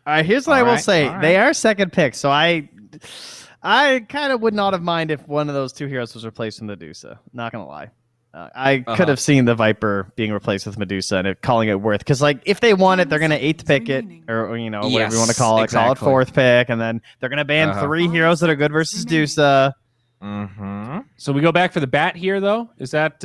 Here's what I will say. They are second pick, so I kind of would not have minded if one of those two heroes was replaced with Medusa. Not gonna lie. I could have seen the Viper being replaced with Medusa and calling it worth. Because, like, if they want it, they're going to 8th pick it, or whatever you want to call it. Exactly. Call it 4th pick, and then they're going to ban 3 heroes that are good versus Medusa. So we go back for the bat here, though? Is that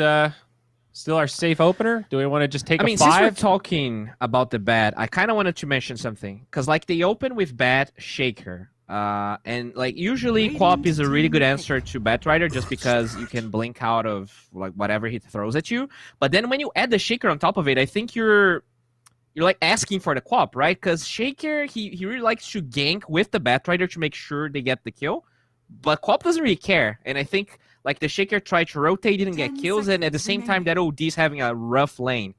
still our safe opener? Do we want to just take a 5? Since we're talking about the bat, I kind of wanted to mention something. Because, like, they open with bat, Shaker. And like usually Quap is a really good answer to Batrider just because you can blink out of like whatever he throws at you. But then when you add the Shaker on top of it, I think you're like asking for the Quap, right? Because Shaker he really likes to gank with the Batrider to make sure they get the kill. But Quap doesn't really care. And I think like the Shaker tried to rotate it and get kills, and at the same time that OD is having a rough lane.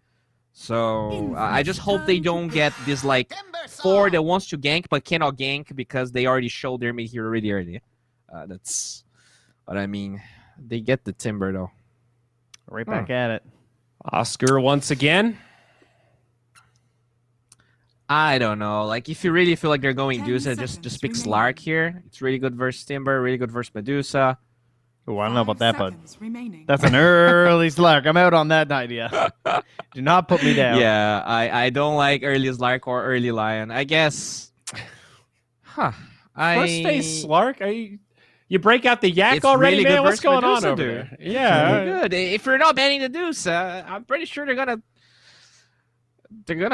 So I just hope they don't get this like 4 that wants to gank but cannot gank because they already showed their mid hero really early. That's what I mean. They get the Timber though. Right back at it. Oscar once again. I don't know. Like if you really feel like they're going Medusa, just pick Slark here. It's really good versus Timber, really good versus Medusa. Oh, I don't know about that, bud. That's an early Slark. I'm out on that idea. Do not put me down. Yeah, I don't like early Slark or early Lion. I guess. First phase Slark? You break out the yak already, really man? What's going Medusa, on over there? Yeah. Good. If you're not banning the Medusa, I'm pretty sure they're gonna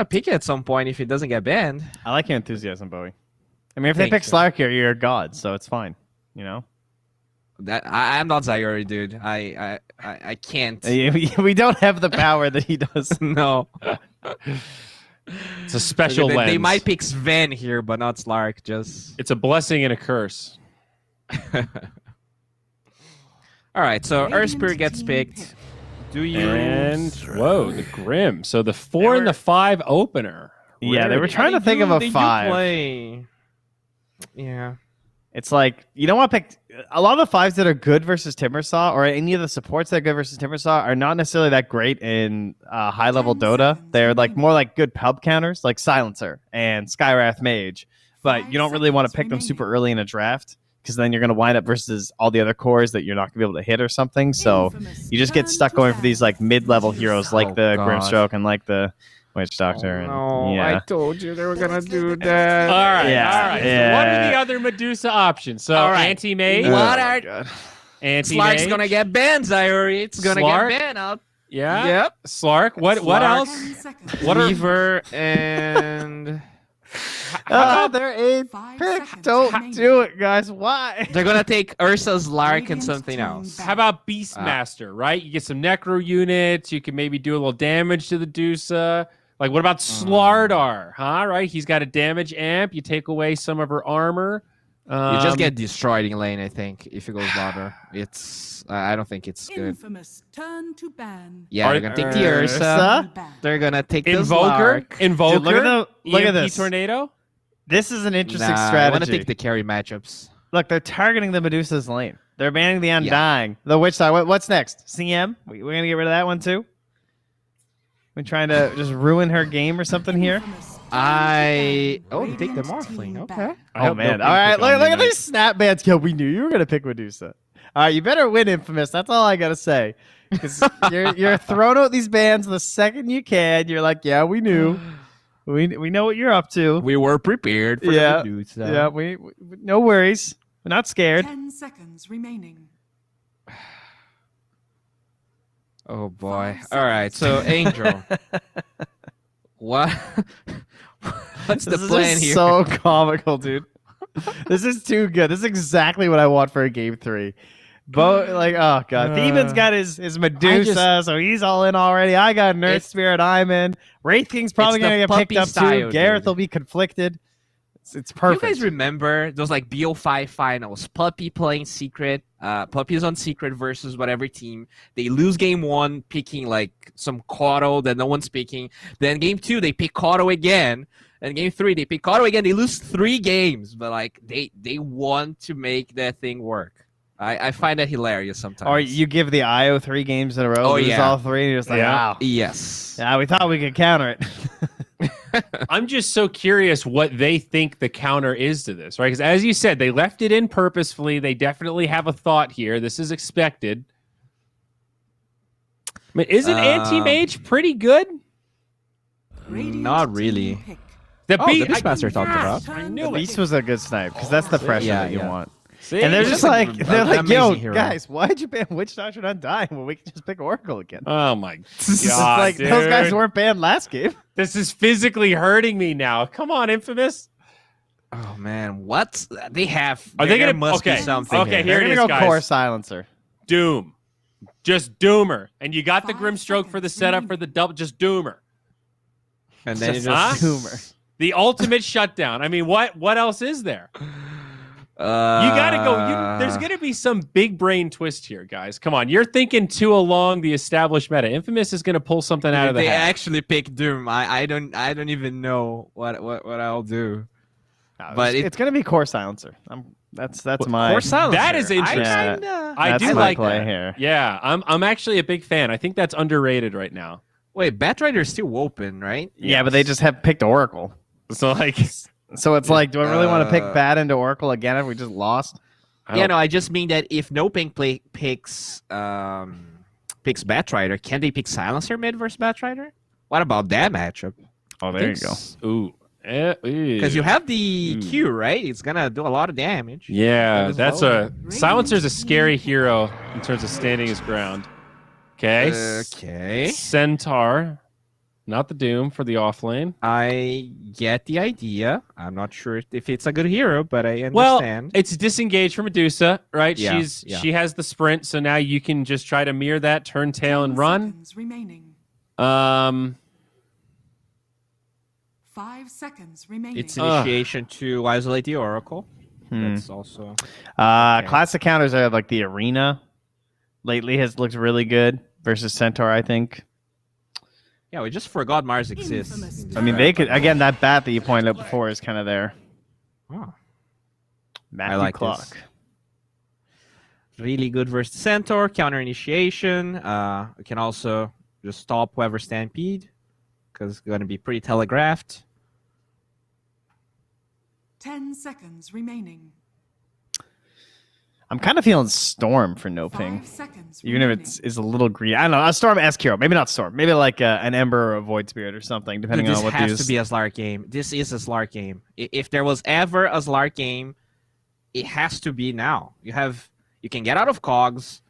pick it at some point if it doesn't get banned. I like your enthusiasm, Bowie. I mean, if they pick Slark here, you're a god, so it's fine. You know? That I'm not Zyori, dude. I can't. We don't have the power that he does. No. It's a special lens. They might pick Sven here, but not Slark. It's a blessing and a curse. All right, so Earth Spirit gets picked. Whoa, the Grim. So the 4 and the 5 opener. Yeah, they were trying to think of a 5. Yeah. It's like, you don't want to pick... A lot of the 5s that are good versus Timbersaw, or any of the supports that are good versus Timbersaw, are not necessarily that great in high-level Dota. They're like more like good pub counters, like Silencer and Skywrath Mage. But you don't really want to pick them super early in a draft, because then you're going to wind up versus all the other cores that you're not going to be able to hit or something. So you just get stuck going for these like mid-level heroes like the Grimstroke and like the Witch Doctor. I told you they were going to do that. All right. So what are the other Medusa options? So Anti-Mage. Slark's going to get banned, Zyori. It's going to get banned out. Yeah. Yep. Slark. What else? Weaver and... They're 8th pick. Don't do it, guys. Why? They're going to take Ursa's Lark and something else. How about Beastmaster, right? You get some Necro units. You can maybe do a little damage to the Dusa. Like, what about Slardar? Right? He's got a damage amp. You take away some of her armor. You just get destroyed in lane, I think, if it goes louder. I don't think it's good. Turn to ban. Yeah, they're going to take the Ursa. They're going to take the Invoker. Slark. Dude, look at this. Tornado. This is an interesting strategy. I want to take the carry matchups. Look, they're targeting the Medusa's lane. They're banning the Undying. The Witch Side. What's next? CM? We're going to get rid of that one, too? We're trying to just ruin her game or something here? You take the Morphling. Okay. Oh, man. All right, look at these snap bans. Yo, we knew you were going to pick Medusa. All right, you better win, Infamous. That's all I got to say. Because you're throwing out these bans the second you can. You're like, yeah, we knew. We know what you're up to. We were prepared for the Medusa. Yeah, we no worries. We're not scared. 10 seconds remaining. Oh, boy. All right, so Angel. What? What's the plan here? So comical, dude. This is too good. This is exactly what I want for a game 3. Oh god, Theban's got his Medusa, so he's all in already. I got Nurse Spirit, I'm in. Wraith King's probably gonna get picked up too. Gareth will be conflicted. It's perfect. You guys remember those like BO5 finals? Puppy playing Secret. Puppy is on Secret versus whatever team. They lose game 1 picking like some Kato that no one's picking. Then game 2 they pick Kato again. And game 3 they pick Kato again. They lose 3 games, but like they want to make that thing work. I find that hilarious sometimes. Or you give the IO 3 games in a row, lose all 3, and you're just like, wow. Yes. Yeah, we thought we could counter it. I'm just so curious what they think the counter is to this, right? Because as you said, they left it in purposefully. They definitely have a thought here. This is expected. I mean, isn't anti-mage pretty good? Not really. The Oh, beat, the Beastmaster talked about. I The knew it. Beast was a good snipe because that's the pressure Yeah, that you yeah. want. See? And they're He's just just like, an they're like, yo, amazing hero. guys, why'd you ban Witch Doctor Undying when we can just pick Oracle again? Oh my It's god, like dude. those guys weren't banned last game. This is physically hurting me now. Come on, Infamous. Oh man, what they have? Are they there gonna- must okay, be something? okay, here. here They're it gonna is, go guys. Core Silencer. Doom. Just Doomer. And you got the 5 Grimstroke for the seconds setup remaining. for the double. Just Doomer. And then you Huh? just Tumor. The ultimate shutdown. I mean, what else is there? You gotta go. There's gonna be some big brain twist here, guys. Come on, you're thinking too along the established meta. Infamous is gonna pull something out of the They hat. actually pick Doom. I don't even know what I'll do. No, But it's gonna be Core Silencer. That's my Core Silencer. That is interesting. Yeah. I that's do my like play that. here. Yeah, I'm actually a big fan. I think that's underrated right now. Wait, Batrider is still open, right? Yeah, but they just have picked Oracle. So like, So it's like, do I really want to pick Uh, Bat into Oracle again if we just lost? Yeah, no, I just mean that if NoPing picks Batrider, can they pick Silencer mid versus Batrider? What about that matchup? Oh, there you go. Ooh. Because you have the Q, right? It's gonna do a lot of damage. Yeah, That is that's low. Silencer's a scary hero in terms of standing his ground. Okay. Okay. Centaur, not the Doom for the off lane. I get the idea. I'm not sure if it's a good hero, but I Well, understand. it's disengaged from Medusa, right? Yeah, She has the sprint, so now you can just try to mirror that, turn tail, and run. Remaining. 5 seconds remaining. It's initiation to isolate the Oracle. That's also Classic counters are like the Arena. Lately has looked really good versus Centaur, I think. yeah. We just forgot Mars exists. Infamous. in this I mean, draft, they could by the way. again that bat that you pointed out before is kind of there. Oh, Matthew like Clock. this. Really good versus Centaur. Counter initiation. We can also just stop whoever Stampede because it's going to be pretty telegraphed. 10 seconds remaining. I'm kind of feeling Storm for NoPing. 5 seconds Even if remaining. it's a little green. I don't know. A Storm S hero. Maybe not Storm. Maybe like an Ember or a Void Spirit or something, Dude, depending this on what has these. to be a Slark game. This is a Slark game. If there was ever a Slark game, it has to be now. You can get out of cogs.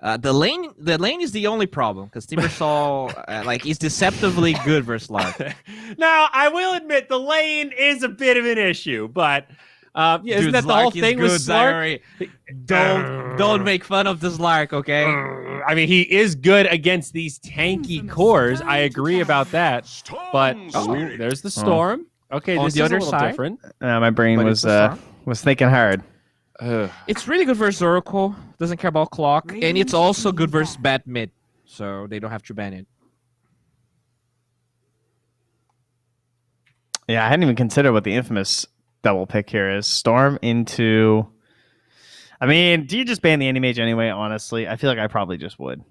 The lane is the only problem because Timbersaw is deceptively good versus Slark. Now, I will admit the lane is a bit of an issue, but yeah, isn't Dude, that the whole Slark is thing with good, Slark? Zyri. Don't make fun of the Slark, okay? I mean, he is good against these tanky Infamous cores. down I to agree down. about that. But ooh, there's the storm. Okay, On this the is other a little side- different. My brain But was it's a was thinking hard. It's really good versus Oracle. Doesn't care about clock, and it's Radiant's also team good versus back. bad mid, so they don't have to ban it. Yeah, I hadn't even considered what the infamous double pick here is. Storm into. I mean, do you just ban the Anti-Mage anyway? Honestly, I feel like I probably just would.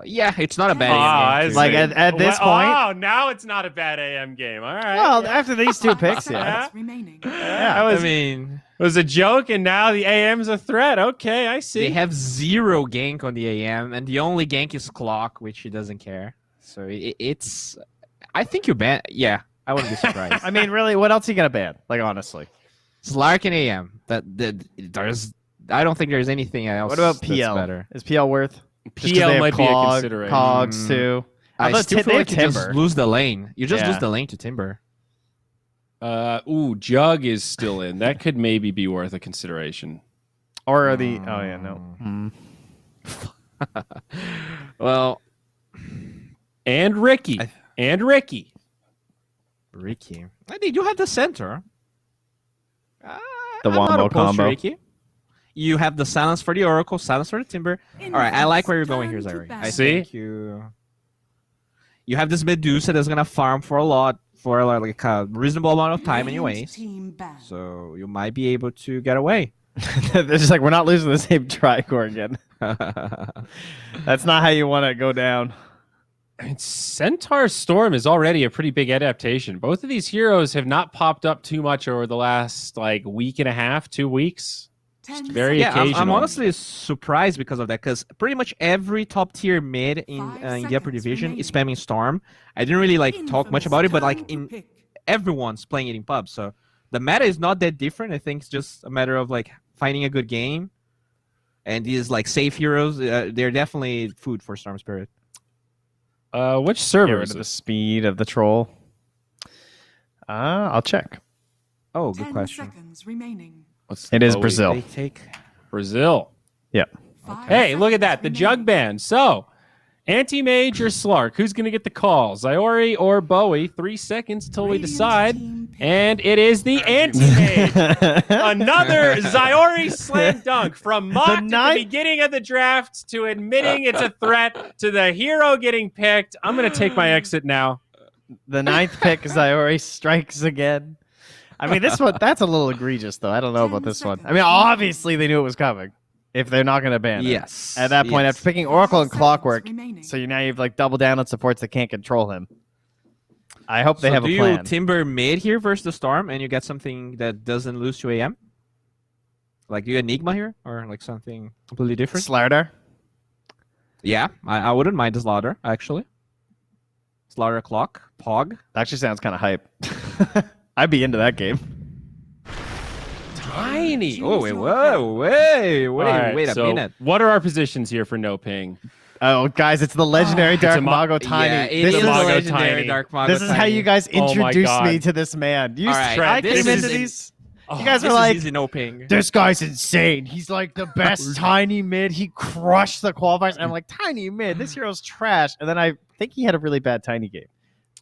Yeah, it's not a bad I game. see. Like, at this point- Oh, now it's not a bad AM game. All right. Well, after these two picks, Seconds yeah. remaining. That was, was a joke, and now the AM's a threat. Okay, I see. They have 0 gank on the AM, and the only gank is clock, which he doesn't care. So it's. I think you ban. Yeah, I wouldn't be surprised. I mean, really, what else are you gonna ban? Like, honestly, Slark and AM. There's. I don't think there's anything else. what about that's PL? better. Is PL worth? Just 'cause PL they have might be a Clog, consideration. Cogs too. I Although still they feel have like you just Timber. lose the lane. You just Yeah. lose the lane to Timber. Jug is still in. That could maybe be worth a consideration. Or are the? Oh yeah, no. Well, And Ricky. Ricky. They do have the center. The I'm not wombo opposed to combo. Ricky. You have the silence for the Oracle, silence for the Timber. All right, I like where you're going here, Infamous Zyri. turn I to See? think you have this Medusa that's gonna farm for like a reasonable amount of time, Radiant anyways. team back. So you might be able to get away. They're just like, we're not losing the same Tricor again. That's not how you want to go down. Centaur Storm is already a pretty big adaptation. Both of these heroes have not popped up too much over the last like week and a half, 2 weeks. Very Yeah, I'm occasional. honestly surprised because of that, because pretty much every top tier mid in the upper division is spamming Storm. I didn't really like talk much about it, but like everyone's playing it in pubs, so the meta is not that different. I think it's just a matter of like finding a good game, and these like safe heroes, they're definitely food for Storm Spirit. Which Get server rid is of the this? speed of the troll. I'll check. Oh, good 10 question. seconds remaining. It is Oh, Brazil. They take Brazil. Yeah. 5 Hey, look at that. The seconds jug remaining. ban. So, Anti-Mage or Slark? Who's going to get the call? Zyori or Bowie? 3 seconds till we Radiant decide. team pick. And it is the Anti-Mage. Another Zyori slam dunk from mocked at the ninth- beginning of the draft to admitting it's a threat to the hero getting picked. I'm going to take my exit now. The 9th pick, Zyori strikes again. I mean, that's a little egregious, though. I don't know 10 about this one. I seconds mean, remaining. obviously they knew it was coming. If they're not going to ban it. yes. At that point, yes. after picking Oracle and 5 seconds Clockwork, remaining. so now you've like double down on supports that can't control him. I hope they So have do a plan. you timber mid here versus the Storm, and you get something that doesn't lose to AM? Like, do you Enigma here, or like something completely different? Slardar? Yeah, I wouldn't mind the Slaughter, actually. Slaughter Clock, Pog. Actually sounds kind of hype. I'd be into that game. Tiny. Oh, wait All right, a so minute. what are our positions here for NoPing? Oh, guys, it's the legendary It's a Dark mo- Mago Tiny. Yeah, it this is is the Mago legendary Tiny. Dark Mago this is how you guys Oh my introduced God. me to this man. You, All right, I this came is into in- these. Oh, You guys This were is like, easy no ping. this guy's insane. He's like the best tiny mid. He crushed the qualifiers. And I'm like, tiny mid. This hero's trash. And then I think he had a really bad tiny game.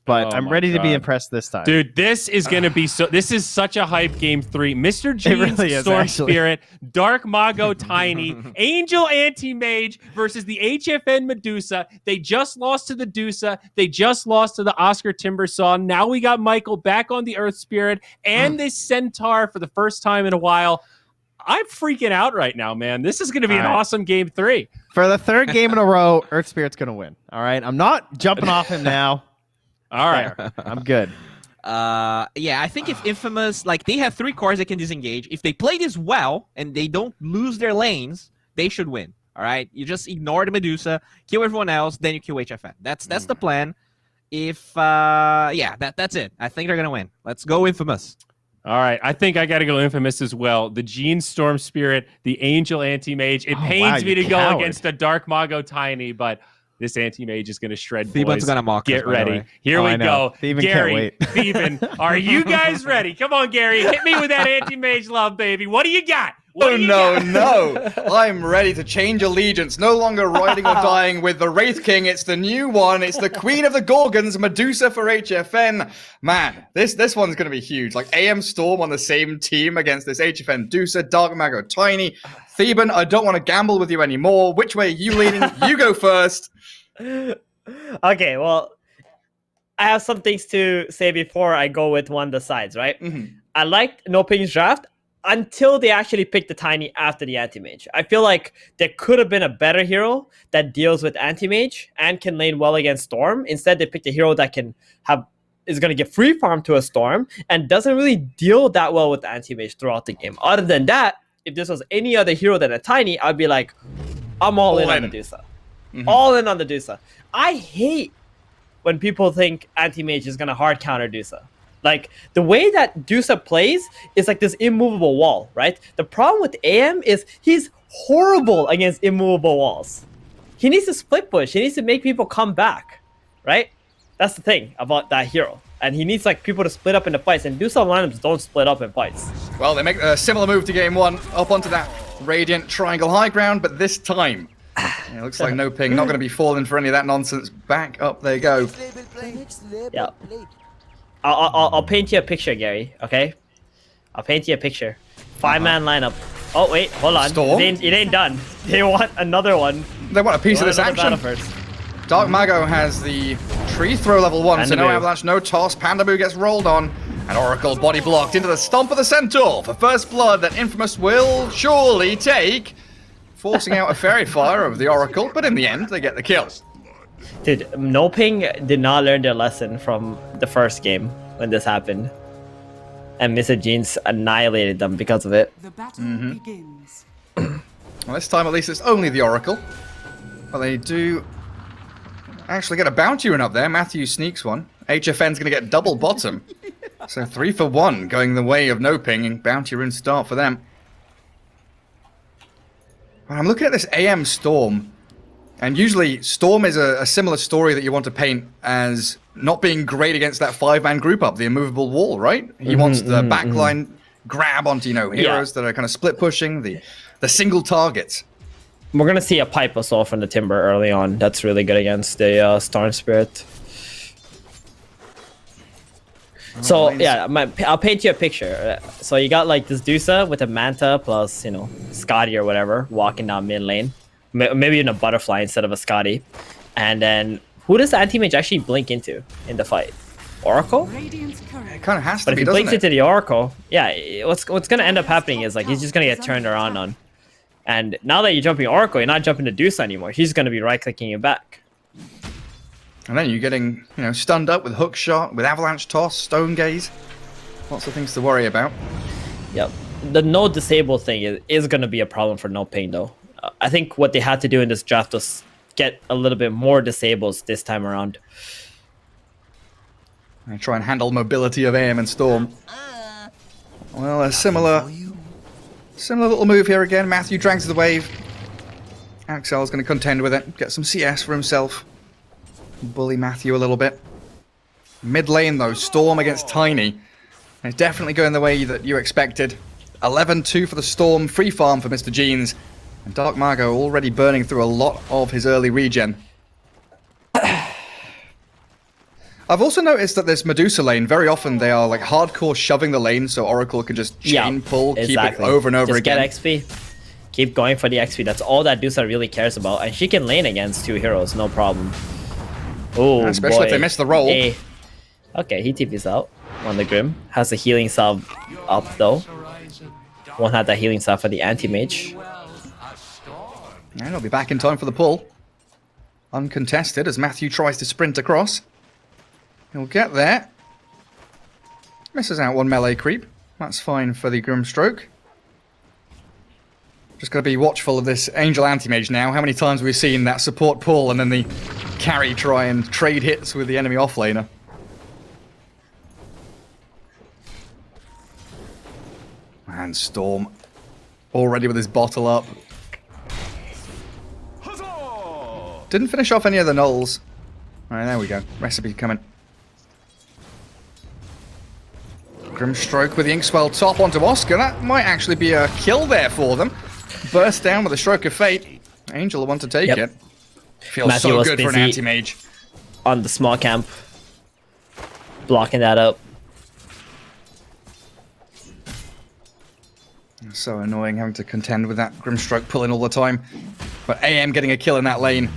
But Oh I'm my ready to be God. impressed this time. Dude, this is going to be so. This is such a hype game 3. Mr. Jeans, really is, Storm actually. Spirit, Dark Mago Tiny, Angel Anti Mage versus the HFN Medusa. They just lost to the Dusa. They just lost to the Oscar Timbersaw. Now we got Michael back on the Earth Spirit and this Centaur for the first time in a while. I'm freaking out right now, man. This is going to be an All right. awesome game 3. For the third game in a row, Earth Spirit's going to win. All right. I'm not jumping off him now. All right. There. I'm good. Yeah, I think if Infamous, like, they have 3 cores that can disengage. If they play this well and they don't lose their lanes, they should win. All right, you just ignore the Medusa, kill everyone else, then you kill HFN. That's the plan. If yeah, that's it. I think they're gonna win. Let's go Infamous. All right, I think I got to go Infamous as well. The Gene Storm Spirit, the Angel Anti-Mage. It Oh, pains wow, me you to go coward. against a Dark Mago Tiny, but this Anti-Mage is going to shred Theban's boys. gonna mock us, Get by the ready. way. Here Oh, we I know. go. Theban can't Gary, wait. Theban, are you guys ready? Come on, Gary. Hit me with that Anti-Mage love, baby. What do you got? What Oh do you no, got? no! I'm ready to change allegiance. No longer riding or dying with the Wraith King. It's the new one. It's the Queen of the Gorgons, Medusa for HFN. Man, this one's gonna be huge. Like AM Storm on the same team against this HFN Medusa, Dark Mago Tiny. Theban, I don't want to gamble with you anymore. Which way are you leaning? You go first. Okay, well, I have some things to say before I go with one of the sides, right? Mhm. I liked NoPing's draft until they actually picked the Tiny after the Anti-Mage. I feel like there could have been a better hero that deals with Anti-Mage and can lane well against Storm. Instead, they picked a hero that is going to get free farm to a Storm and doesn't really deal that well with the Anti-Mage throughout the game. Other than that, if this was any other hero than a Tiny, I'd be like, I'm all in on Medusa. All in on the Dusa. I hate when people think Anti-Mage is going to hard counter Dusa. Like, the way that Dusa plays is like this immovable wall, right? The problem with AM is he's horrible against immovable walls. He needs to split push. He needs to make people come back, right? That's the thing about that hero. And he needs like people to split up into fights. And Dusa lineups don't split up in fights. Well, they make a similar move to game 1, up onto that Radiant Triangle high ground, but this time, it looks like NoPing not going to be falling for any of that nonsense. Back up they go. Yeah. I'll paint you a picture, Gary, okay? I'll paint you a picture. 5-man lineup. Oh, wait, hold on. Storm? It ain't done. They want another one. They want a piece of this Another battle action. first. Dark Mago has the tree throw level 1, so no Pandaboo. avalanche, no toss. Pandaboo gets rolled on. And Oracle body blocked into the stomp of the Centaur for first blood that Infamous will surely take, forcing out a fairy fire of the Oracle, but in the end, they get the kill. Dude, NoPing did not learn their lesson from the first game when this happened. And Mr. Jeans annihilated them because of it. The battle begins. Well, this time at least it's only the Oracle. But they do actually get a bounty run up there. Matthew sneaks one. HFN's going to get double bottom. So 3 for 1 going the way of NoPing, and bounty run start for them. Well, I'm looking at this AM Storm. And usually Storm is a similar story that you want to paint as not being great against that 5-man group up, the immovable wall, right? He wants the backline grab onto, you know, heroes that are kind of split pushing, the single targets. We're going to see a pipe assault from the Timber early on. That's really good against the Storm Spirit. So, yeah, I'll paint you a picture. So you got like this Dusa with a Manta plus, you know, Scotty or whatever walking down mid lane. Maybe even a Butterfly instead of a Scotty. And then, who does the anti-mage actually blink into in the fight? Oracle? Radiant's courier. It kind of has to But if be, he doesn't blinks it? into the Oracle, yeah, what's going to end up happening is like he's just going to get turned around on. And now that you're jumping Oracle, you're not jumping to Dusa anymore. He's going to be right-clicking you back. And then you're getting, you know, stunned up with hook shot, with avalanche toss, stone gaze. Lots of things to worry about. Yep. The no disable thing is going to be a problem for NoPing though. I think what they had to do in this draft was get a little bit more disables this time around. And try and handle mobility of AM and Storm. Well, a similar little move here again. Matthew drags the wave. Axel's going to contend with it, get some CS for himself. Bully Matthew a little bit. Mid lane though, Storm against Tiny. It's definitely going the way that you expected. 11-2 for the Storm, free farm for Mr. Jeans. And Dark Margo already burning through a lot of his early regen. I've also noticed that this Medusa lane, very often they are like hardcore shoving the lane so Oracle can just chain pull, keep it over and over just again. Get XP. Keep going for the XP. That's all that Dusa really cares about. And she can lane against 2 heroes, no problem. Oh, especially boy. if they miss the roll. Hey. Okay, he TP's out on the Grim. Has a healing sub up though. Won't have that healing sub for the anti-mage. And he'll be back in time for the pull. Uncontested as Matthew tries to sprint across. He'll get there. Misses out one melee creep. That's fine for the Grimstroke. Just gotta be watchful of this Angel Anti-Mage now. How many times have we seen that support pull and then the carry try and trade hits with the enemy offlaner? And Storm already with his bottle up. Didn't finish off any of the nulls. Alright, there we go. Recipe coming. Grimstroke with the Inkswell top onto Oscar. That might actually be a kill there for them. Burst down with a stroke of fate. Angel will want to take it. Feels Matthew so was good for an busy anti-mage. on the small camp. Blocking that up. So annoying having to contend with that Grimstroke pulling all the time. But AM getting a kill in that lane.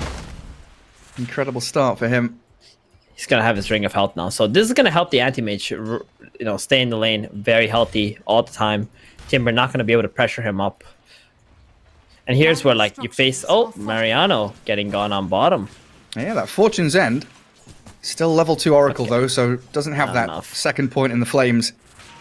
Incredible start for him. He's gonna have his ring of health now, so this is gonna help the anti-mage, stay in the lane, very healthy all the time. Timber not gonna be able to pressure him up. And here's where like you face Mariano getting gone on bottom. Yeah, that Fortune's End. Still level 2 Oracle though, so doesn't have Not that enough. second point in the flames.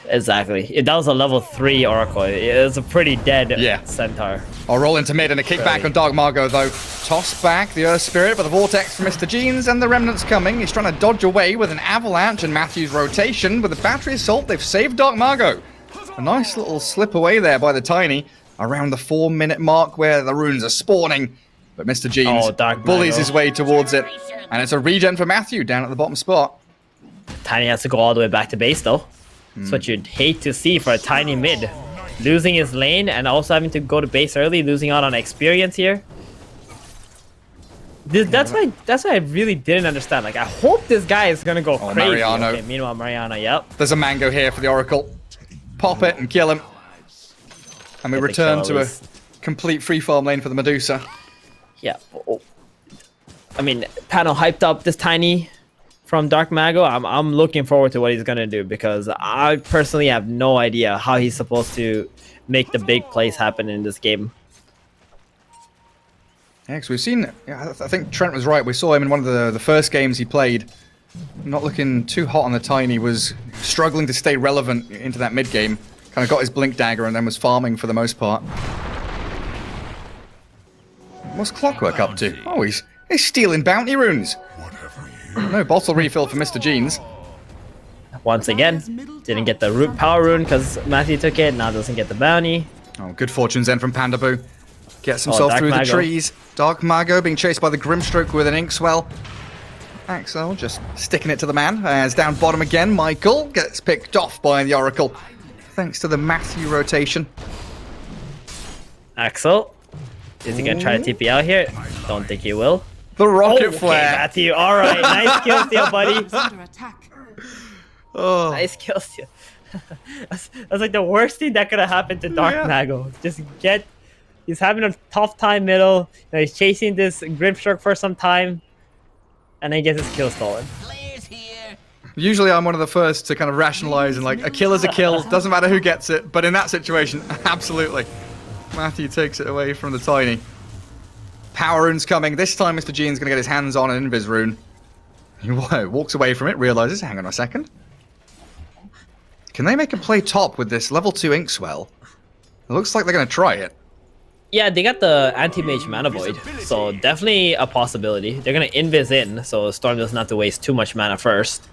Exactly. That was a level 3 Oracle. It was a pretty dead Centaur. I'll roll into mid and a kickback on Dark Margo though. Toss back the Earth Spirit with a Vortex from Mr. Jeans and the Remnants coming. He's trying to dodge away with an Avalanche and Matthew's rotation. With the Battery Assault, they've saved Dark Margo. A nice little slip away there by the Tiny. Around the 4-minute mark where the runes are spawning. But Mr. Jeans Dark bullies Margo. his way towards it. And it's a regen for Matthew down at the bottom spot. Tiny has to go all the way back to base though. That's what you'd hate to see for a Tiny mid. Losing his lane and also having to go to base early, losing out on experience here. That's why I really didn't understand. Like, I hope this guy is gonna go crazy. Mariano. Okay, meanwhile, Mariano, yep. There's a mango here for the Oracle. Pop it and kill him. And we Get the return kill to at a least. complete free farm lane for the Medusa. Yeah. Oh. I mean, panel hyped up this Tiny from Dark Mago. I'm looking forward to what he's gonna do because I personally have no idea how he's supposed to make the big plays happen in this game. Yeah, because we've seen, I think Trent was right, we saw him in one of the first games he played. Not looking too hot on the Tiny, was struggling to stay relevant into that mid game. Kind of got his Blink Dagger and then was farming for the most part. What's Clockwork up to? Oh, he's stealing bounty runes. No bottle refill for Mr. Jeans. Once again, didn't get the root power rune because Matthew took it. Now doesn't get the bounty. Oh, good fortunes then from Panda Boo. Gets himself Dark through Mago. the trees. Dark Mago being chased by the Grimstroke with an Inkswell. Axel just sticking it to the man. As down bottom again, Michael gets picked off by the Oracle. Thanks to the Matthew rotation. Axel, is he gonna try to TP out here? Don't think he will. The rocket Okay, flare. Matthew. All right, nice kill steal, buddy. Under attack. Oh, Nice kill steal. that's like the worst thing that could have happened to Dark Mago. Just get. He's having a tough time middle. You know, he's chasing this Grimstroke for some time, and then he gets his kill stolen. usually I'm one of the first to kind of rationalize and like, a kill is a kill, doesn't matter who gets it. But in that situation, absolutely. Matthew takes it away from the Tiny. Power rune's coming. This time Mr. Gene's going to get his hands on an Invis rune. He walks away from it, realizes, hang on a second. Can they make a play top with this level 2 Inkswell? It looks like they're going to try it. Yeah, they got the anti-mage mana void, so definitely a possibility. They're gonna invis in, so Storm doesn't have to waste too much mana first.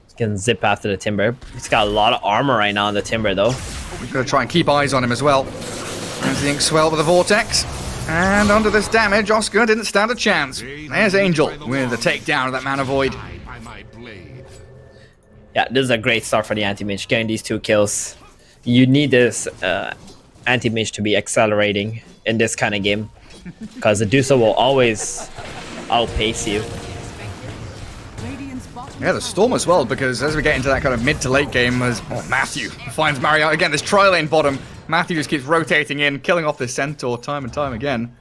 He can zip after the Timber. He's got a lot of armor right now on the Timber, though. We've got to try and keep eyes on him as well. There's the Inkswell with a Vortex. And under this damage, Oscar didn't stand a chance. There's Angel with the takedown of that mana void. Yeah, this is a great start for the anti-mage, getting these 2 kills. You need this anti-mage to be accelerating in this kind of game, because the Dusa will always outpace you. Yeah, the Storm as well, because as we get into that kind of mid to late game, as Matthew finds Mario again, this tri-lane bottom. Matthew just keeps rotating in, killing off this Centaur time and time again.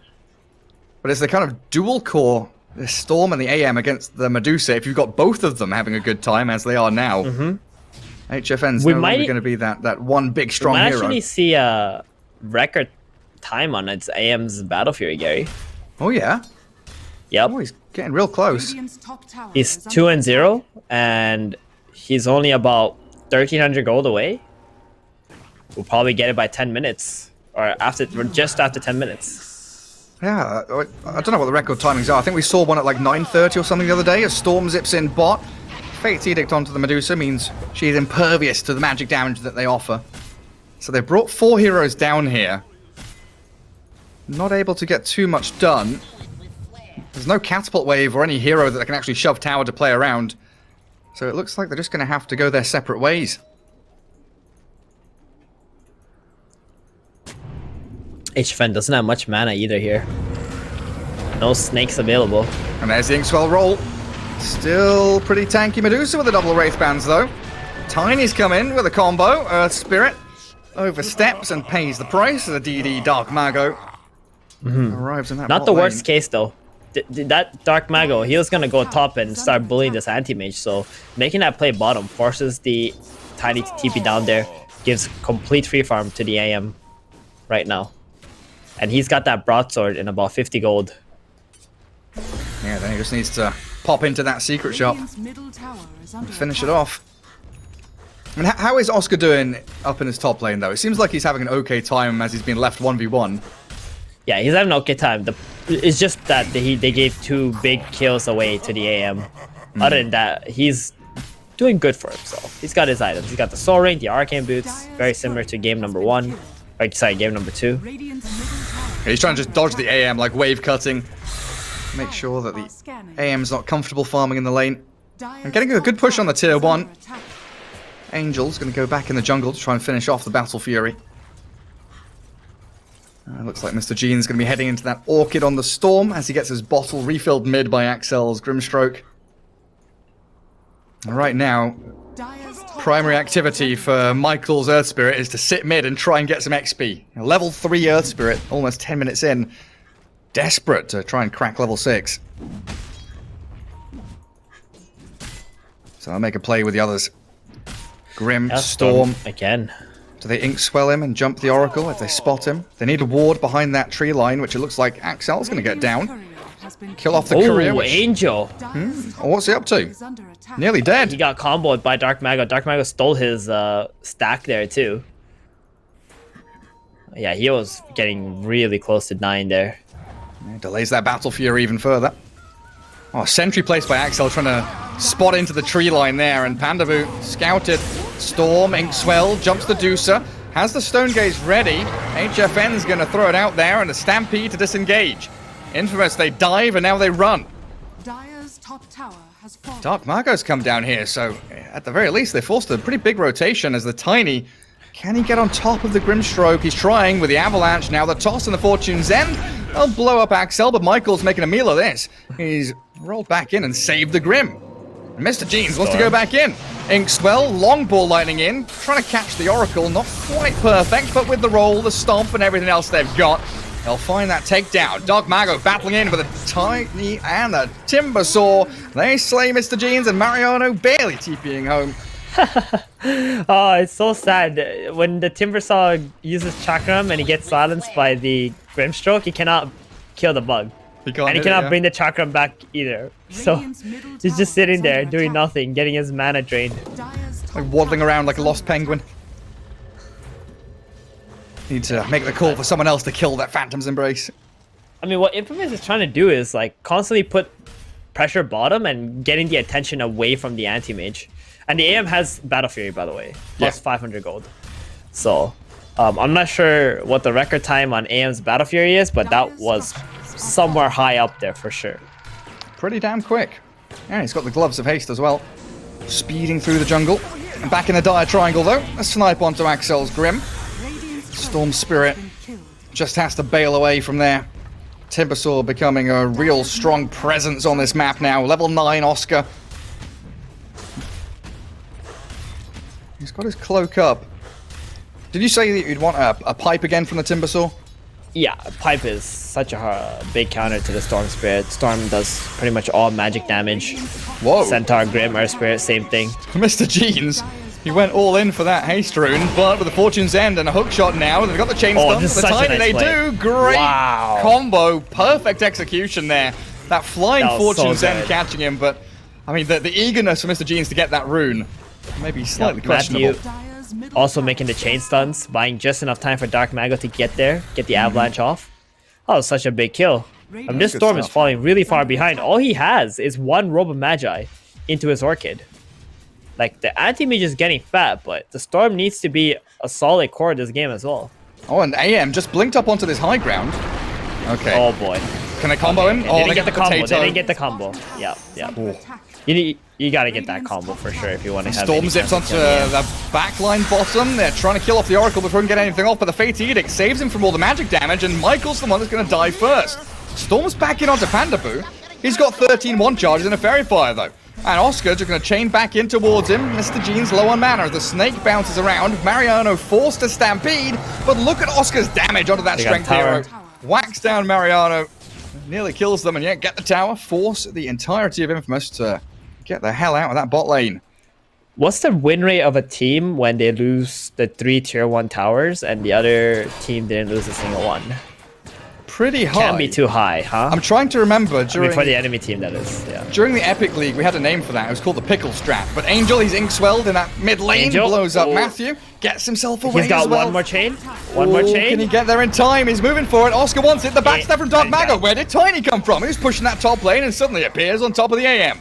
But it's the kind of dual core, the Storm and the AM against the Medusa. If you've got both of them having a good time, as they are now, HFN's no longer going to be that one big strong We might hero. actually see a record time on its AM's Battle Fury, Gary. Oh yeah? Yep. Oh, he's getting real close. Radiant's top tower He's is under 2-0, and he's only about 1,300 gold away. We'll probably get it by 10 minutes, or just after 10 minutes. Yeah, I don't know what the record timings are. I think we saw one at like 9:30 or something the other day. A Storm zips in bot. Fate's Edict onto the Medusa means she is impervious to the magic damage that they offer. So they brought 4 heroes down here. Not able to get too much done. There's no catapult wave or any hero that can actually shove tower to play around. So it looks like they're just going to have to go their separate ways. HFN doesn't have much mana either here. No snakes available. And there's the Inkswell roll. Still pretty tanky Medusa with the double Wraith Bands though. Tiny's come in with a combo. Earth Spirit oversteps and pays the price of the DD Dark Mago. Arrives in that Not bot the lane. worst case though. That Dark Mago, he was gonna go top and start bullying this anti-mage, so making that play bottom forces the Tiny to TP down there, gives complete free farm to the AM right now. And he's got that broadsword in about 50 gold. Yeah, then he just needs to pop into that secret shop Radiant's middle tower is under and finish it attack. off. I mean, how is Oscar doing up in his top lane though? It seems like he's having an okay time as he's been left 1v1. Yeah, he's having an okay time. It's just that they gave 2 big kills away to the AM. Other than that, he's doing good for himself. He's got his items. He's got the Soul Ring, the Arcane Boots, very similar to game number 1. Or, sorry, game number 2. Radiant's middle tower He's trying to just dodge the AM, like wave cutting. Make sure that the scanning. AM's not comfortable farming in the lane. Dire's I'm getting a top good push on the tower tier is 1. under attack. Angel's going to go back in the jungle to try and finish off the Battle Fury. Looks like Mr. Gene's going to be heading into that Orchid on the Storm as he gets his bottle refilled mid by Axel's Grimstroke. And right now, Dire's top primary tower activity is under for Michael's Earth Spirit is to sit mid and try and get some XP. A level 3 Earth Spirit, almost 10 minutes in. Desperate to try and crack level 6. So I'll make a play with the others. Grim, Yeah, Storm. again. Do they ink swell him and jump the Oracle if they spot him? They need a ward behind that tree line, which it looks like Axel's going to get down. Kill off the courier. Oh, Angel. Oh, what's he up to? Nearly He dead. got comboed by Dark Mago. Dark Mago stole his stack there too. Yeah, he was getting really close to 9 there. Delays that Battle Fury even further. Oh, sentry placed by Axel trying to spot into the tree line there, and Pandavu scouted. Storm, Inkswell, jumps the Deucer, has the Stone Gaze ready. HFN's going to throw it out there, and a Stampede to disengage. Infamous, they dive, and now they run. Dire's top tower has fallen. Dark Marco's come down here, so at the very least, they forced a pretty big rotation as the Tiny... Can he get on top of the Grimstroke? He's trying with the Avalanche. Now the toss and the Fortune's End. They'll blow up Axel, but Michael's making a meal of this. He's rolled back in and saved the Grim. And Mr. Jeans wants to go back in. Inkswell, long ball lightning in, trying to catch the Oracle. Not quite perfect, but with the roll, the stomp, and everything else they've got, they'll find that takedown. Dark Mago battling in with a Tiny and a Timber Saw. They slay Mr. Jeans, and Mariano barely TPing home. Oh, it's so sad. When the Timbersaw uses Chakram and he gets silenced by the Grimstroke, he cannot kill the bug. He can't And he hit it, cannot yeah. bring the Chakram back either. So Radiant's middle he's tower just sitting is there under doing attack. nothing, getting his mana drained. Dire's top Like waddling tower around like a is lost under penguin. attack. Need to make the call for someone else to kill that Phantom's Embrace. I mean, what Infamous is trying to do is like constantly put pressure bottom and getting the attention away from the anti-mage. And the AM has Battle Fury, by the way, plus Yeah. 500 gold. So I'm not sure what the record time on AM's Battle Fury is, but that was somewhere high up there for sure. Pretty damn quick. Yeah, he's got the Gloves of Haste as well. Speeding through the jungle. And back in a dire triangle, though. A snipe onto Axel's Grim. Radiant's Storm turret Spirit has been killed. just has to bail away from there. Timbersaw becoming a real strong presence on this map now. Level 9 Oscar. He's got his cloak up. Did you say that you'd want a pipe again from the Timbersaw? Yeah, Pipe is such a big counter to the Storm Spirit. Storm does pretty much all magic damage. Whoa. Centaur, Grim, Earth Spirit, same thing. Mr. Jeans, he went all in for that haste rune, but with the Fortune's End and a hook shot now, they've got the chain Oh, stun. this is The such a Tiny, nice they play. do. Great Wow. combo. Perfect execution there. That flying That was so Fortune's End good. catching him, but I mean, the eagerness for Mr. Jeans to get that rune, maybe slightly questionable. Dire's middle Also tower making the is chain stuns, buying just enough time for Dark Mago to get there, get the avalanche off. Oh, such a big kill. I mean, this Good Storm is stuff. falling really far behind. All he has is one Robe of Magi into his Orchid. Like, the anti-mage is getting fat, but the Storm needs to be a solid core of this game as well. Oh, and AM just blinked up onto this high ground. Okay. Oh boy. Can they combo him? They Oh, didn't get the combo. They potato. didn't get the combo. Yeah, yeah. attack. You gotta get that combo for sure if you want to have Storm any zips chance onto of killing the backline bottom. They're trying to kill off the Oracle before he can get anything off, but the Fate Edict saves him from all the magic damage, and Michael's the one that's going to die first. Storm's back in onto Pandabu. He's got 13 one charges and a Fairy Fire, though. And Oscar's just going to chain back in towards him. Mr. Jeans low on mana. The snake bounces around. Mariano forced to stampede, but look at Oscar's damage onto that They got strength tower. hero. Whacks down Mariano. Nearly kills them, and yet get the tower. Force the entirety of Infamous to get the hell out of that bot lane. What's the win rate of a team when they lose the 3 tier 1 towers and the other team didn't lose a single one? Pretty high. Can't be too high, huh? I'm trying to remember I during mean, for the enemy team, that is. Yeah. during the Epic League, we had a name for that. It was called the Pickle Strat. But Angel, he's inkswelled in that mid lane, Angel? blows up Oh. Matthew, gets himself away He's got as well. one more chain. One more Ooh, chain. Can he get there in time? He's moving for it. Oscar wants it. The backstab from Dark and Mago. got- Where did Tiny come from? He's pushing that top lane and suddenly appears on top of the AM.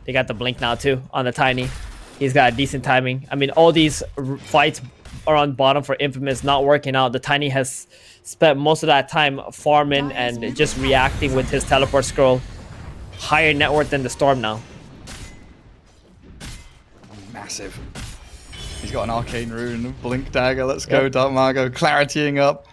They got the blink now too on the Tiny. He's got a decent timing. I mean, all these fights are on bottom for Infamous not working out. The Tiny has spent most of that time farming and just reacting with his teleport scroll. Higher net worth than the Storm now. Massive. He's got an arcane rune, blink dagger. Let's go, Yep. Dark Mago, claritying up.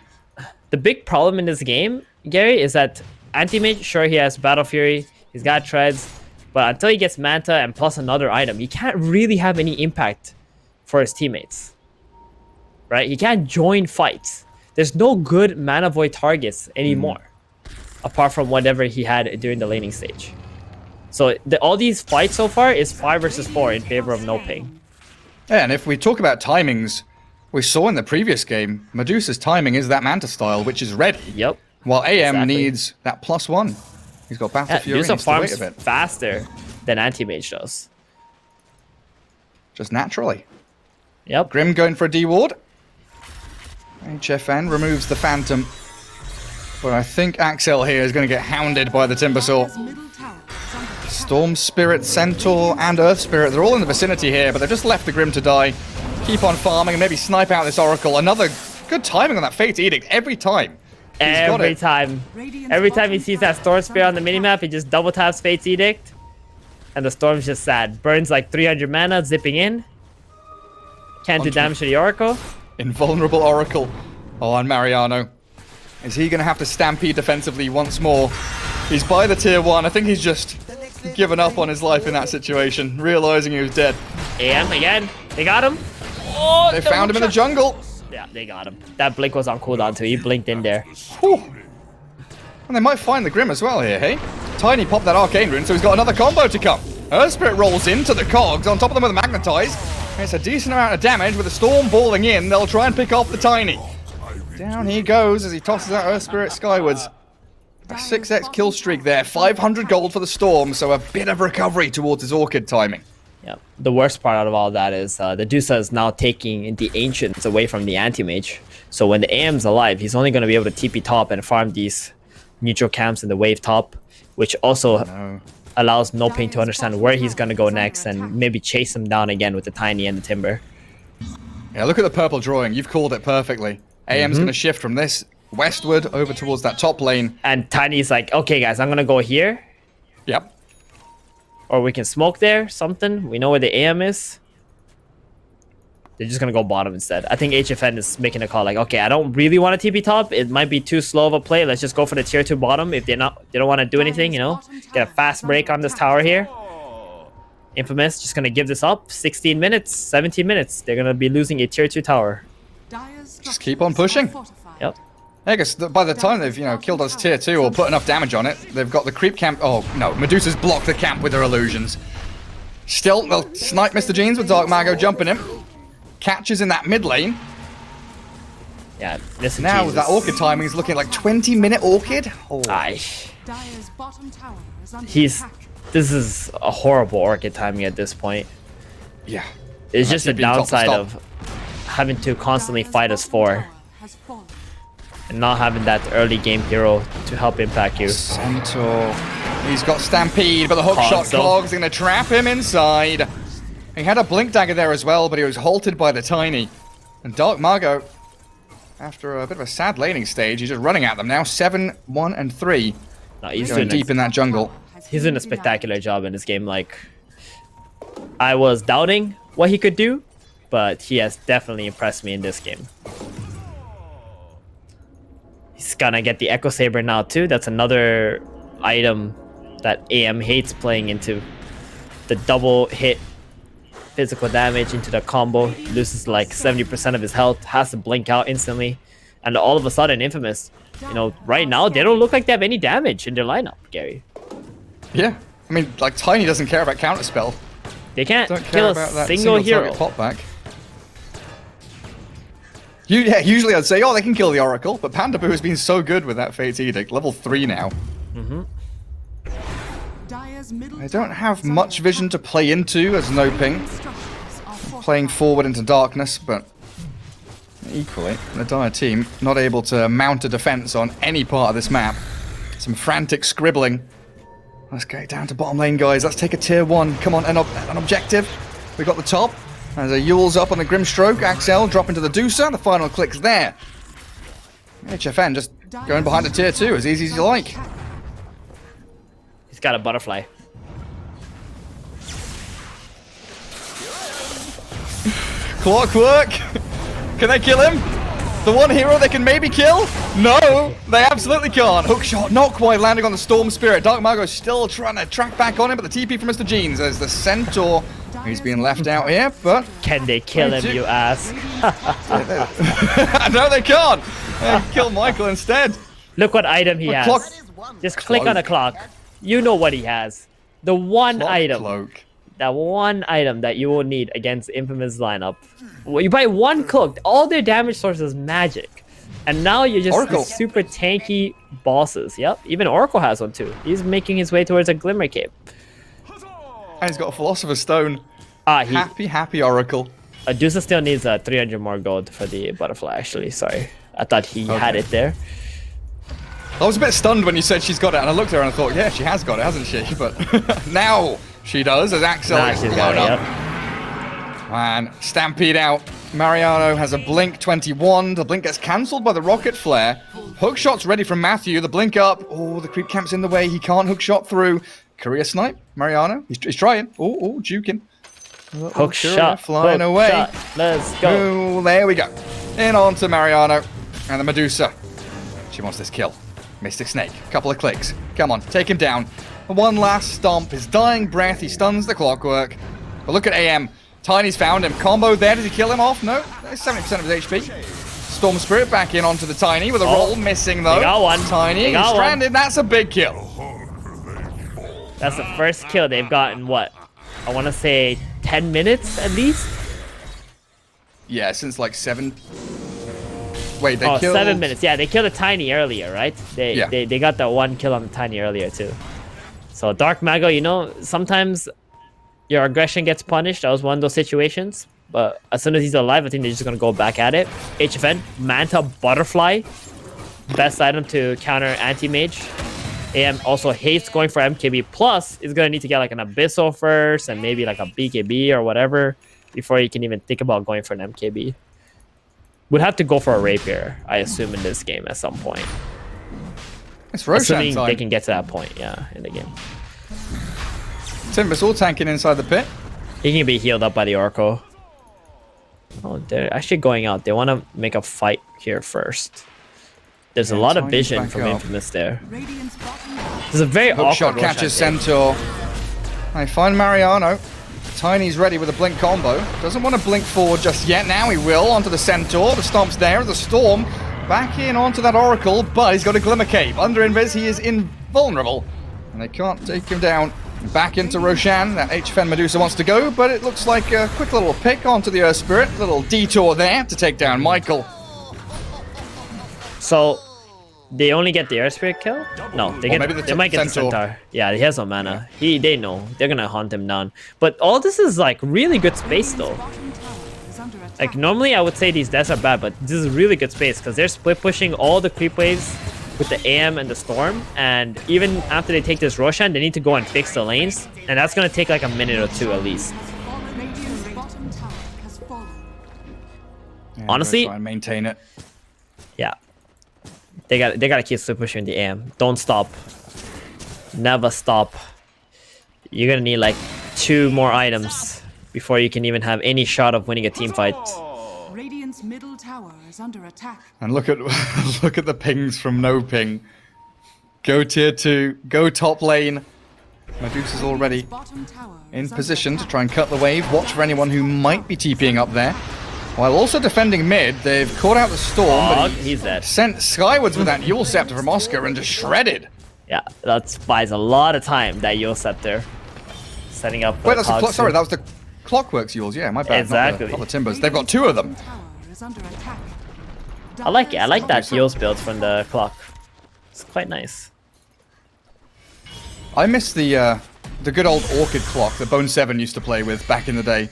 The big problem in this game, Gary, is that Anti-Mage, sure, he has Battle Fury, he's got Treads, but until he gets Manta and plus another item, he can't really have any impact for his teammates. Right? He can't join fights. There's no good Mana Void targets anymore, apart from whatever he had during the laning stage. So all these fights so far is 5 versus 4 in favor of NoPing. Yeah, and if we talk about timings, We saw in the previous game, Medusa's timing is that Manta style, which is ready. Yep. While AM Exactly. needs that +1. He's got Battle Fury. Medusa Needs to wait farms a bit. faster than Anti-Mage does. Just naturally. Yep. Grim going for a D ward. HFN removes the Phantom. But I think Axel here is going to get hounded by the Timbersaw. Dire's middle tower is under attack. Storm Spirit, Centaur, and Earth Spirit. They're all in the vicinity here, but they've just left the Grim to die. Keep on farming and maybe snipe out this Oracle. Another good timing on that Fate Edict every time. He's got Every it. time. Radiant's Every time he bottom sees that tower Storm Spear on the minimap, he just double taps Fate's Edict. And the Storm's just sad. Burns like 300 mana, zipping in. Can't do damage to the Oracle. Invulnerable Oracle on Mariano. Is he going to have to stampede defensively once more? He's by the tier 1. I think he's just given up on his life in that situation, realizing he was dead. AM again. They got him. Oh, They found him in the jungle. Yeah, they got him. That blink was on cooldown too. He blinked in there. Whew. And they might find the Grim as well here, hey? Tiny popped that Arcane Rune, so he's got another combo to come. Earth Spirit rolls into the cogs, on top of them with a Magnetize. It's a decent amount of damage with the Storm balling in. They'll try and pick off the Tiny. Down he goes as he tosses that Earth Spirit skywards. A 6x kill streak there. 500 gold for the Storm, so a bit of recovery towards his Orchid timing. Yeah. The worst part out of all that is the Dusa is now taking the Ancients away from the Anti-Mage. So when the AM's alive, he's only going to be able to TP top and farm these neutral camps in the wave top, which also allows NoPing to understand where he's going to go next and maybe chase him down again with the Tiny and the Timber. Yeah, look at the purple drawing. You've called it perfectly. AM's going to shift from this westward over towards that top lane. And Tiny's like, okay, guys, I'm going to go here. Yep. Or we can smoke there, something. We know where the AM is. They're just going to go bottom instead. I think HFN is making a call like, okay, I don't really want to TP top. It might be too slow of a play. Let's just go for the tier 2 bottom if they don't want to do anything, you know. Get a fast break on this tower here. Infamous just going to give this up. 16 minutes, 17 minutes. They're going to be losing a tier 2 tower. Dire's Just keep on pushing. structures are fortified. Yep. I guess by the time they've, killed us tier 2 or put enough damage on it, they've got the creep camp. Oh, no. Medusa's blocked the camp with her illusions. Still, they'll snipe Mr. Jeans with Dark Mago jumping him. Catches in that mid lane. Yeah, listen, Now, Jesus. that Orchid timing is looking like 20-minute Orchid. Oh. Aye. Dire's bottom tower is under He's... attack. This is a horrible Orchid timing at this point. Yeah. It's just the TP top to downside stop. of having to constantly Dire's fight us bottom 4 tower has fallen. and not having that early game hero to help impact you. Centaur. He's got Stampede, but the hook shot though. Cog's going to trap him inside. He had a Blink Dagger there as well, but he was halted by the Tiny. And Dark Mago, after a bit of a sad laning stage, he's just running at them now. 7, 1, and 3. No, he's Going doing deep in that jungle. he's doing a spectacular job in this game. Like, I was doubting what he could do, but he has definitely impressed me in this game. He's gonna get the Echo Saber now too. That's another item that AM hates playing into. The double hit physical damage into the combo. Loses like 70% of his health. Has to blink out instantly. And all of a sudden, Infamous, right now, they don't look like they have any damage in their lineup, Gary. Yeah. I mean, like, Tiny doesn't care about Counterspell. They can't Don't care kill about a that single hero. target pop back. Yeah, usually I'd say, oh, they can kill the Oracle, but Pandaboo has been so good with that Fate's Edict. Level 3 now. Dire's middle I don't tower have is under much vision to play into as NoPing. structures are fortified. Playing forward into darkness, but equally, the Dire team not able to mount a defense on any part of this map. Some frantic scribbling. Let's get down to bottom lane, guys. Let's take a tier 1. Come on, an objective. We got the top. As a Yule's up on the Grimstroke. Axel dropping to the Dusa. The final click's there. HFN just going behind the tier 2 as easy as you like. He's got a butterfly. Clockwork! Can they kill him? The one hero they can maybe kill? No! They absolutely can't. Hookshot not quite landing on the Storm Spirit. Dark Mago still trying to track back on him, but the TP from Mr. Jeans as the Centaur. He's being left out here, but... Can they kill him, you ass? no, they can't! They kill Michael instead. Look what item he has. Clock... Just click on the clock. You know what he has. The one Clock item. Cloak. that one item that you will need against Infamous lineup. Well, you buy one cloak, all their damage source is magic. And now you're just Oracle. these super tanky bosses. Yep, even Oracle has one too. He's making his way towards a Glimmer Cape. And he's got a Philosopher's Stone. He Happy Oracle. Adusa still needs 300 more gold for the butterfly, actually. Sorry. I thought he had it there. I was a bit stunned when you said she's got it, and I looked at her and I thought, yeah, she has got it, hasn't she? But now she does, as Axel Nah, is she's blown got it, up. yep. Man, Stampede out. Mariano has a Blink 21. The Blink gets cancelled by the Rocket Flare. Hook shot's ready from Matthew. The Blink up. Oh, the creep camp's in the way. He can't hook shot through. Courier snipe. Mariano. He's trying. Oh, juking. Hook shot. Flying hook away. shot. Let's go. Oh, there we go. In on to Mariano. And the Medusa. She wants this kill. Mystic Snake. Couple of clicks. Come on, take him down. One last stomp. His dying breath. He stuns the Clockwork. But look at AM. Tiny's found him. Combo there. Does he kill him off? No. There's 70% of his HP. Storm Spirit back in onto the Tiny with a roll. Missing though. They got one. Tiny They got one. stranded. That's a big kill. That's the first kill they've gotten, what? I want to say 10 minutes at least? Yeah, since like 7. Wait, they Oh, killed... 7 minutes. Yeah, they killed the Tiny earlier, right? Yeah. They got that one kill on the Tiny earlier too. So Dark Mago, you know, sometimes your aggression gets punished. That was one of those situations. But as soon as he's alive, I think they're just going to go back at it. HFN, Manta Butterfly. Best item to counter Anti-Mage. AM also hates going for MKB. Plus, is going to need to get like an Abyssal first and maybe like a BKB or whatever before you can even think about going for an MKB. Would have to go for a Rapier, I assume, in this game at some point. It's Roshan Assuming time. they can get to that point, yeah, in the game. Timbers all tanking inside the pit. He can be healed up by the Oracle. Oh, they're actually going out. They want to make a fight here first. There's a lot of Tiny's vision back from up. Infamous there. Radiant's bottom tower There's a very Hook awkward shot Roshan catches game. Centaur. They find Mariano. Tiny's ready with a blink combo. Doesn't want to blink forward just yet. Now he will. Onto the Centaur. The Stomp's there. The Storm back in onto that Oracle, but he's got a Glimmer Cape. Under Invis, he is invulnerable. And they can't take him down. Back into Roshan. That HFN Medusa wants to go, but it looks like a quick little pick onto the Earth Spirit. Little detour there to take down Michael. So, they only get the Earth Spirit kill? No, they maybe the might get the Centaur. Centaur. Yeah, he has no mana. They know. They're gonna hunt him down. But all this is like really good space though. bottom tower is under attack. Like normally I would say these deaths are bad, but this is really good space because they're split pushing all the creep waves with the AM and the Storm, and even after they take this Roshan, they need to go and fix the lanes, and that's gonna take like a minute or two at least. Radiant's bottom tower has fallen. Yeah, Honestly- try and maintain it. Yeah, they gotta keep split pushing the AM. Don't stop. Never stop. You're gonna need like 2 more items before you can even have any shot of winning a team fight. Radiant's middle tower is under attack. And look at look at the pings from NoPing. Go tier 2, go top lane. Medusa's already Bottom tower in is under position to attack. try and cut the wave. Watch for anyone who might be TPing up there. While also defending mid, they've caught out the Storm, Oh, but he's dead. sent skywards with that Yule Scepter from Oscar and just shredded. Yeah, that buys a lot of time, that Yule Scepter. Setting up for Wait, that's the Cogs sorry, too. that was the Clockworks Yules. Yeah, my bad. Exactly. Not the Timbers. They've got 2 of them. Tower is under attack. I like it. I like that Dyer's Yule's build from the clock. It's quite nice. I miss the good old Orchid clock that Bone 7 used to play with back in the day.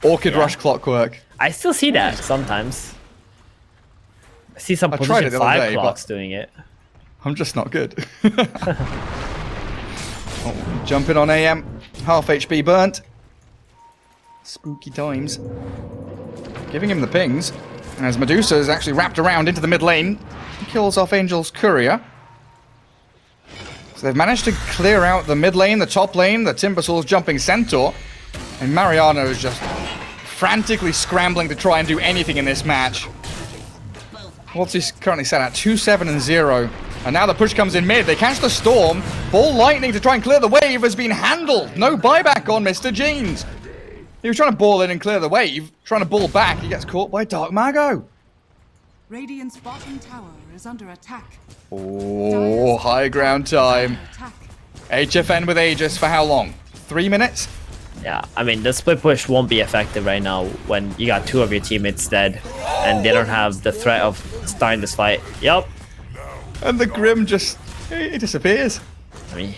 Orchid Yeah. Rush Clockwork. I still see that sometimes. I see some I tried it position the other 5 day, but- clocks doing it. I'm just not good. Oh, jumping on AM. Half HP burnt. Spooky times. Giving him the pings. As Medusa is actually wrapped around into the mid lane. Kills off Angel's Courier. So they've managed to clear out the mid lane, the top lane, the Timbersaws jumping Centaur. And Mariano is just frantically scrambling to try and do anything in this match. What's he currently set at? 2-7 and 0. And now the push comes in mid. They catch the Storm. Ball Lightning to try and clear the wave has been handled. No buyback on Mr. Jeans. He was trying to ball in and clear the wave. Trying to ball back. He gets caught by Dark Mago. Radiant's bottom tower is under attack. Oh, high ground time. Attack. HFN with Aegis for how long? 3 minutes? Yeah, I mean, the split push won't be effective right now when you got 2 of your teammates dead and they don't have the threat of starting this fight. Yep. And the Grim just, it disappears. I mean,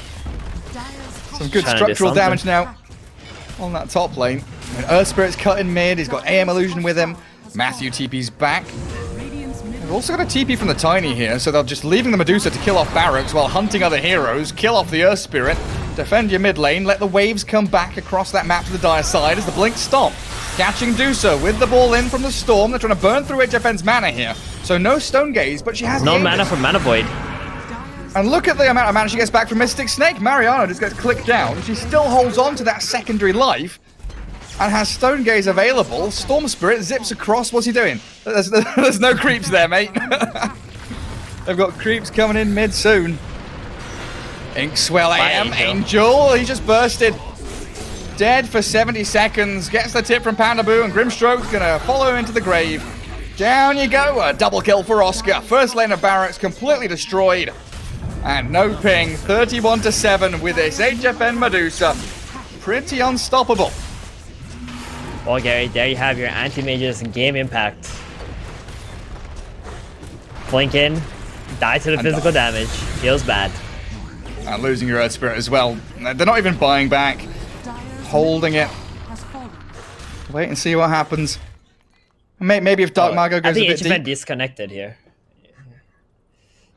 Some good Trying to do structural damage something. now on that top lane. And Earth Spirit's cut in mid. He's got AM Illusion with him. Matthew TP's back. They've also got a TP from the Tiny here, so they're just leaving the Medusa to kill off barracks while hunting other heroes, kill off the Earth Spirit, defend your mid lane, let the waves come back across that map to the dire side as the Blink stomp. Catching Dusa with the ball in from the Storm. They're trying to burn through HFN's mana here. So no Stone Gaze, but she has no the mana for Mana Void. And look at the amount of mana she gets back from Mystic Snake. Mariana just gets clicked down. She still holds on to that secondary life and has Stone Gaze available. Storm Spirit zips across. What's he doing? There's no creeps there, mate. They've got creeps coming in mid soon. Inkswell AM, Angel. He just bursted. Dead for 70 seconds. Gets the tip from Pandaboo, and Grimstroke's gonna follow him into the grave. Down you go. A double kill for Oscar. First lane of barracks completely destroyed. And NoPing 31-7 with this HFN Medusa. Pretty unstoppable. Well, Gary, there you have your anti-mages and game impact. Blink in, die to the physical damage. Feels bad. And losing your Earth Spirit as well. They're not even buying back. Holding it. Wait and see what happens. Maybe if Dark Mago goes a bit I think HFN deep. disconnected here.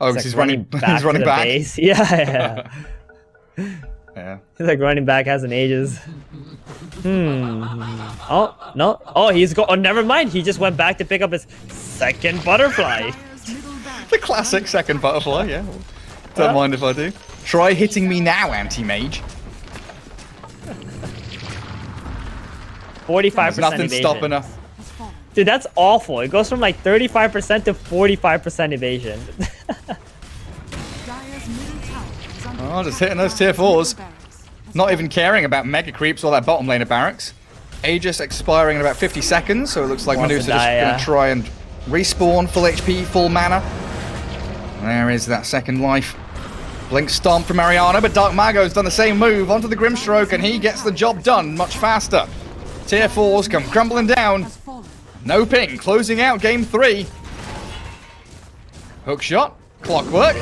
Oh, because he's running back. He's running back. Base. Yeah. Yeah. He's like running back, hasn't ages. Oh, no. Oh, he's go. Oh, never mind. He just went back to pick up his second butterfly. The classic second butterfly, yeah. Don't mind if I do. Try hitting me now, anti-mage. 45% There's nothing evasion. stopping her. Dude, that's awful. It goes from like 35% to 45% evasion. Oh, just hitting those tier 4s. Not even caring about mega creeps or that bottom lane of barracks. Aegis expiring in about 50 seconds, so it looks like Wants to Medusa just die, going to try and respawn, full HP, full mana. There is that second life. Blink Stomp from Mariana, but Dark Mago's done the same move onto the Grimstroke, and he gets the job done much faster. Tier 4s come crumbling down. NoPing closing out game 3. Hook shot, clockwork.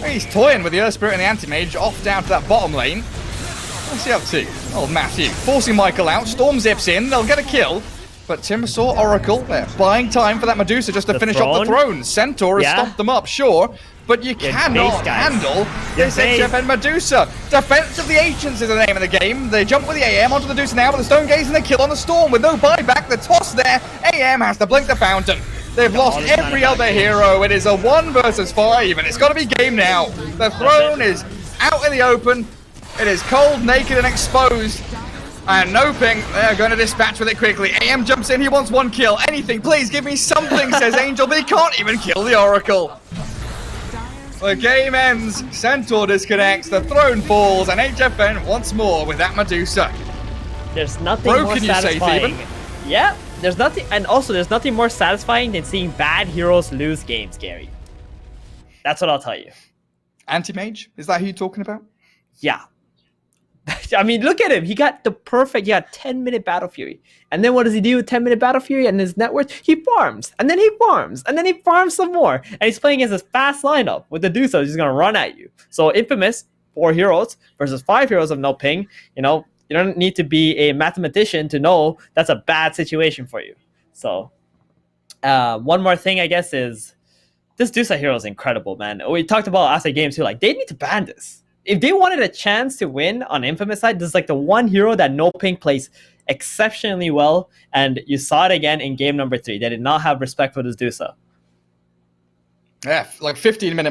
He's toying with the Earth Spirit and the Anti-Mage off down to that bottom lane. What's he up to? Oh, Matthew. Forcing Michael out. Storm zips in. They'll get a kill. But Timbersaw, Oracle, they're buying time for that Medusa just to finish off the throne. Centaur has stomped them up, sure. But you cannot handle this HFN Medusa. Defense of the Ancients is the name of the game. They jump with the AM onto the Medusa now with the Stone Gaze and they kill on the Storm with no buyback. The toss there. AM has to blink the fountain. They've lost every other hero. It is a 1 versus 5, and it's got to be game now. The throne is out in the open. It is cold, naked, and exposed. And NoPing, they're going to dispatch with it quickly. AM jumps in. He wants 1 kill. Anything, please give me something, says Angel, but he can't even kill the Oracle. The game ends. Centaur disconnects. The throne falls, and HFN once more with that Medusa. There's nothing more satisfying. Yeah. There's nothing, and also there's nothing more satisfying than seeing bad heroes lose games, Gary. That's what I'll tell you. Anti-Mage? Is that who you're talking about? Yeah. I mean, look at him. He got 10-minute Battle Fury. And then what does he do with 10-minute Battle Fury and his net worth? He farms, and then he farms, and then he farms some more. And he's playing against this fast lineup with the Dusa who's going to run at you. So Infamous, 4 heroes versus 5 heroes of NoPing, you know, you don't need to be a mathematician to know that's a bad situation for you. So, one more thing, I guess, is this Dusa hero is incredible, man. We talked about after game too. Like, they need to ban this. If they wanted a chance to win on Infamous side, this is like the one hero that NoPing plays exceptionally well. And you saw it again in game number 3. They did not have respect for this Dusa. Yeah, like 15-minute